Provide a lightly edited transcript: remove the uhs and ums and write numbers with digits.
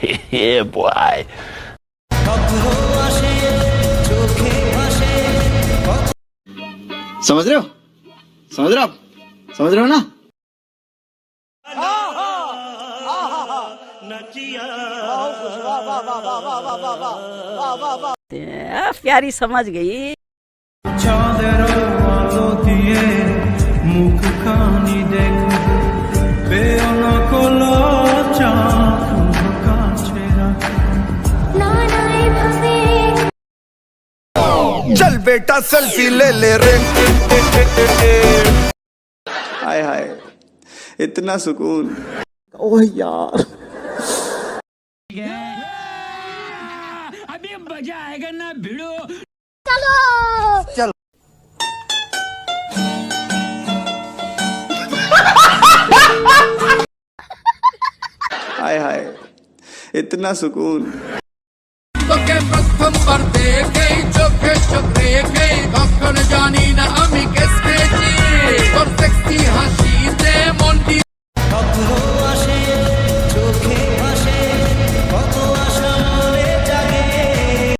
Yeah, boy. समझ रहे हो समझ रहे हो आप समझ रहे हो ना प्यारी समझ गई मुख खानी देख चल बेटा सेल्फी ले ले रे हाय हाय इतना सुकून ओह यार अभी मजा आएगा ना भिड़ो हाय हाय इतना सुकून तो के प्रथम पर देखे